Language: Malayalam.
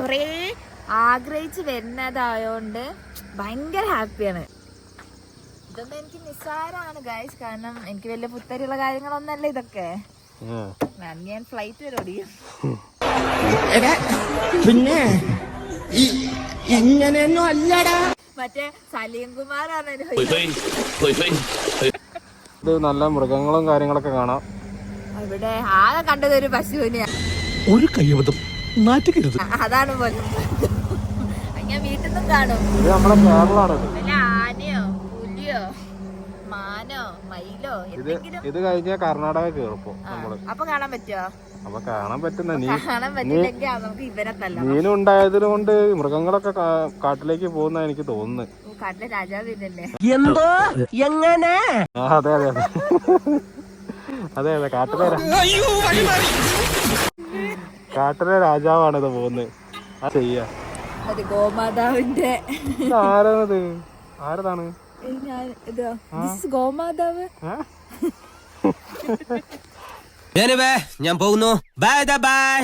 കൊറേ ആഗ്രഹിച്ച് വരുന്നതായോണ്ട് ഭയങ്കര ഹാപ്പിയാണ്. ഇതൊന്നും എനിക്ക് നിസ്സാരാണ് ഗൈസ്, കാരണം എനിക്ക് വലിയ പുത്തരിയുള്ള കാര്യങ്ങളൊന്നല്ല ഇതൊക്കെ. ഞാൻ ഫ്ലൈറ്റ് വരെ ഓടിക്കും. പിന്നെ ഇങ്ങനെയൊന്നും അല്ലടാ. മറ്റേ സലീം കുമാറാണ് ഇത് നല്ല മൃഗങ്ങളും കാര്യങ്ങളൊക്കെ കാണാം. ഇവിടെ ആകെ കണ്ടത് ഒരു പശുവിനെയാണ്. ഒരു കയ്യബദ്ധം നാറ്റുകരുത്. അതാണ് പോലും ഞാൻ വീട്ടിൽ നിന്നും കാണും. ഇത് നമ്മുടെ കേരളമാണ്. വല്ല ആനയോ പുലിയോ മാനോ മയിലോ എന്തെങ്കിലും. ഇത് കഴിഞ്ഞാൽ കർണാടക കേറിപ്പോ നമ്മള്. അപ്പൊ കാണാൻ പറ്റുമോ? അപ്പൊ കാണാൻ പറ്റുന്ന കാണാൻ പറ്റില്ലെങ്കിൽ നമുക്ക് ഇവരെ തല്ല. മീനുണ്ടായതിന് കൊണ്ട് മൃഗങ്ങളൊക്കെ കാട്ടിലേക്ക് പോകുന്ന എനിക്ക് തോന്നുന്നു. കാട്ടിലെ രാജാവ് ഇതല്ലേ? എന്തോ എങ്ങനെ? അതെ അതെ അതെ അതെ അതെ കാട്ടിലെ രാജാവാണിത് പോകുന്നത്. ആ ചെയ്യാ ഗോമാതാവിന്റെ ആരാണത്? ആരതാണ് ഗോമാതാവ്? ഞാൻ പോകുന്നു. Bye bye.